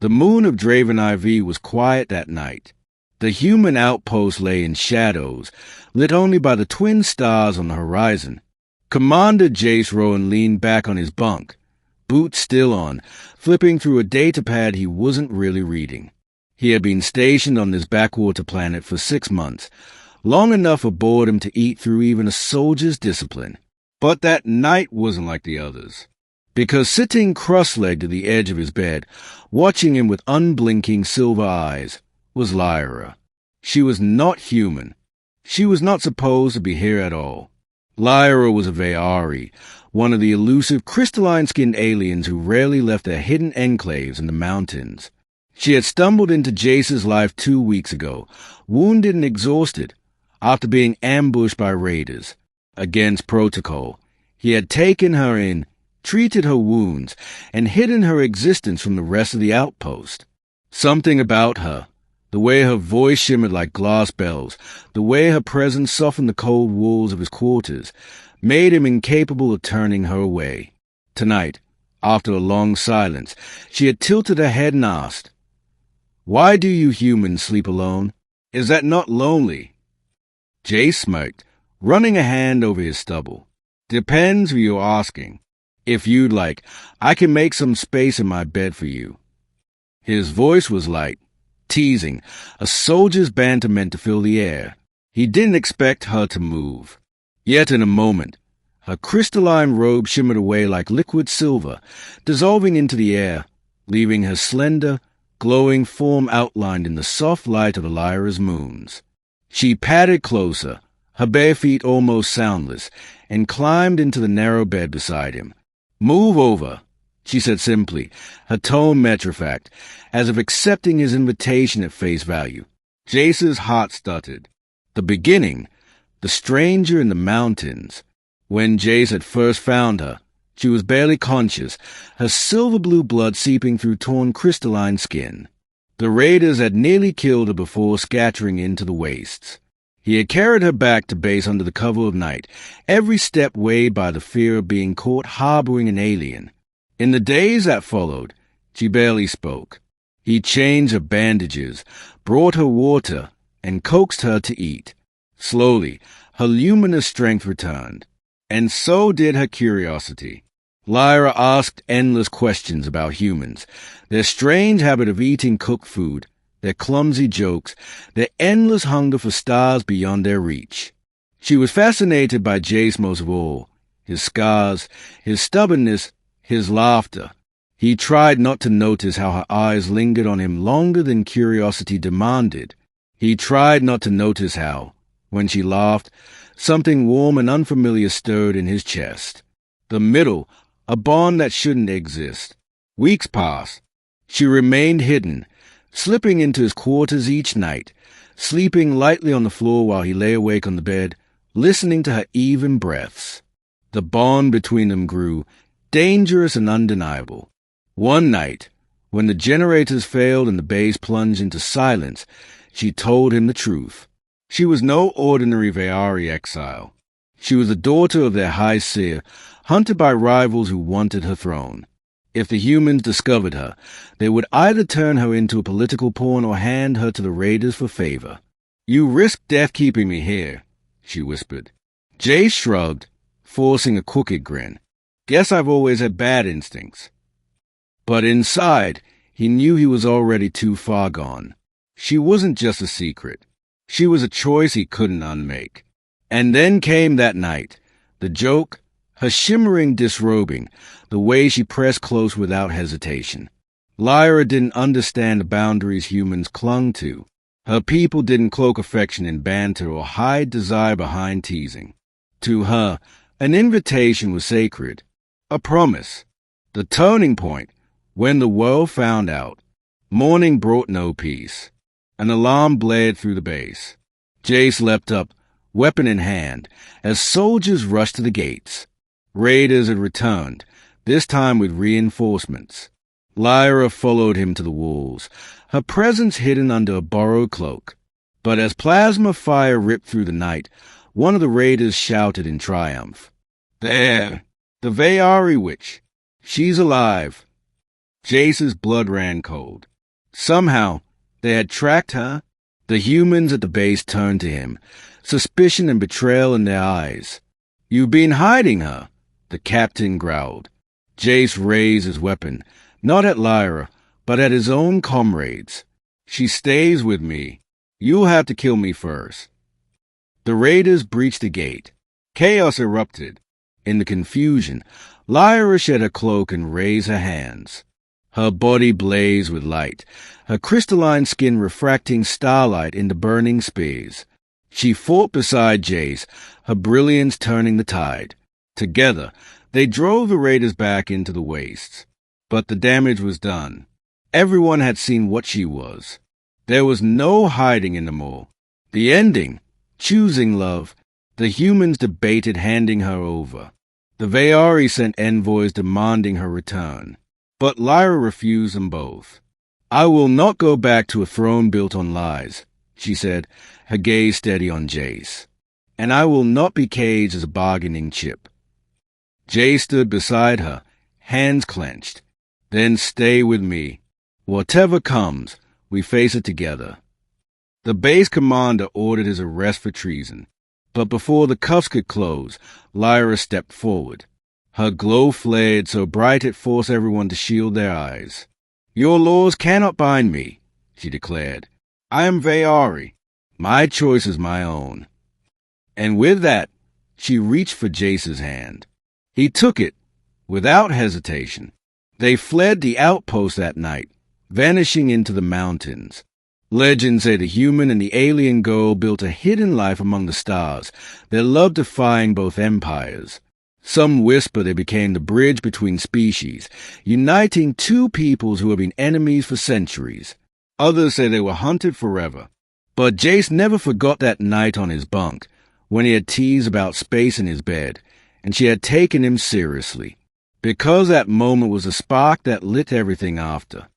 The moon of Draven IV was quiet that night. The human outpost lay in shadows, lit only by the twin stars on the horizon. Commander Jace Rowan leaned back on his bunk, boots still on, flipping through a datapad he wasn't really reading. He had been stationed on this backwater planet for 6 months, long enough for boredom to eat through even a soldier's discipline. But that night wasn't like the others, because sitting cross-legged at the edge of his bed, watching him with unblinking silver eyes, was Lyra. She was not human. She was not supposed to be here at all. Lyra was a Ve'ari, one of the elusive crystalline-skinned aliens who rarely left their hidden enclaves in the mountains. She had stumbled into Jace's life 2 weeks ago, wounded and exhausted, after being ambushed by raiders. Against protocol, he had taken her in, treated her wounds, and hidden her existence from the rest of the outpost. Something about her, the way her voice shimmered like glass bells, the way her presence softened the cold walls of his quarters, made him incapable of turning her away. Tonight, after a long silence, she had tilted her head and asked, "Why do you humans sleep alone? Is that not lonely?" Jace smirked, running a hand over his stubble. "Depends who you're asking. If you'd like, I can make some space in my bed for you." His voice was light, teasing, a soldier's banter meant to fill the air. He didn't expect her to move. Yet in a moment, her crystalline robe shimmered away like liquid silver, dissolving into the air, leaving her slender, glowing form outlined in the soft light of Lyra's moons. She padded closer, her bare feet almost soundless, and climbed into the narrow bed beside him. "Move over," she said simply, her tone matter-of-fact, as if accepting his invitation at face value. Jace's heart stuttered. The beginning, the stranger in the mountains. When Jace had first found her, she was barely conscious, her silver-blue blood seeping through torn crystalline skin. The raiders had nearly killed her before scattering into the wastes. He had carried her back to base under the cover of night, every step weighed by the fear of being caught harboring an alien. In the days that followed, she barely spoke. He changed her bandages, brought her water, and coaxed her to eat. Slowly, her luminous strength returned, and so did her curiosity. Lyra asked endless questions about humans, their strange habit of eating cooked food, their clumsy jokes, their endless hunger for stars beyond their reach. She was fascinated by Jace most of all, his scars, his stubbornness, his laughter. He tried not to notice how her eyes lingered on him longer than curiosity demanded. He tried not to notice how, when she laughed, something warm and unfamiliar stirred in his chest. The middle, a bond that shouldn't exist. Weeks passed. She remained hidden, slipping into his quarters each night, sleeping lightly on the floor while he lay awake on the bed, listening to her even breaths. The bond between them grew, dangerous and undeniable. One night, when the generators failed and the base plunged into silence, she told him the truth. She was no ordinary Ve'ari exile. She was the daughter of their High Seer, hunted by rivals who wanted her throne. If the humans discovered her, they would either turn her into a political pawn or hand her to the raiders for favor. "You risk death keeping me here," she whispered. Jace shrugged, forcing a crooked grin. "Guess I've always had bad instincts." But inside, he knew he was already too far gone. She wasn't just a secret. She was a choice he couldn't unmake. And then came that night, the joke, her shimmering disrobing, the way she pressed close without hesitation. Lyra didn't understand the boundaries humans clung to. Her people didn't cloak affection in banter or hide desire behind teasing. To her, an invitation was sacred, a promise. The turning point, when the world found out. Morning brought no peace. An alarm blared through the base. Jace leapt up, weapon in hand, as soldiers rushed to the gates. Raiders had returned, this time with reinforcements. Lyra followed him to the walls, her presence hidden under a borrowed cloak. But as plasma fire ripped through the night, one of the raiders shouted in triumph, "There! The Ve'ari witch! She's alive!" Jace's blood ran cold. Somehow, they had tracked her. The humans at the base turned to him, suspicion and betrayal in their eyes. "You've been hiding her," the captain growled. Jace raised his weapon, not at Lyra, but at his own comrades. "She stays with me. You'll have to kill me first." The raiders breached the gate. Chaos erupted. In the confusion, Lyra shed her cloak and raised her hands. Her body blazed with light, her crystalline skin refracting starlight into burning spears. She fought beside Jace, her brilliance turning the tide. Together, they drove the raiders back into the wastes. But the damage was done. Everyone had seen what she was. There was no hiding anymore. The ending, choosing love, the humans debated handing her over. The Veari sent envoys demanding her return. But Lyra refused them both. "I will not go back to a throne built on lies," she said, her gaze steady on Jace. "And I will not be caged as a bargaining chip." Jace stood beside her, hands clenched. "Then stay with me. Whatever comes, we face it together." The base commander ordered his arrest for treason. But before the cuffs could close, Lyra stepped forward. Her glow flared so bright it forced everyone to shield their eyes. "Your laws cannot bind me," she declared. "I am Veari. My choice is my own." And with that, she reached for Jace's hand. He took it, without hesitation. They fled the outpost that night, vanishing into the mountains. Legends say the human and the alien girl built a hidden life among the stars, their love defying both empires. Some whisper they became the bridge between species, uniting two peoples who have been enemies for centuries. Others say they were hunted forever. But Jace never forgot that night on his bunk, when he had teased about space in his bed, and she had taken him seriously. Because that moment was the spark that lit everything after.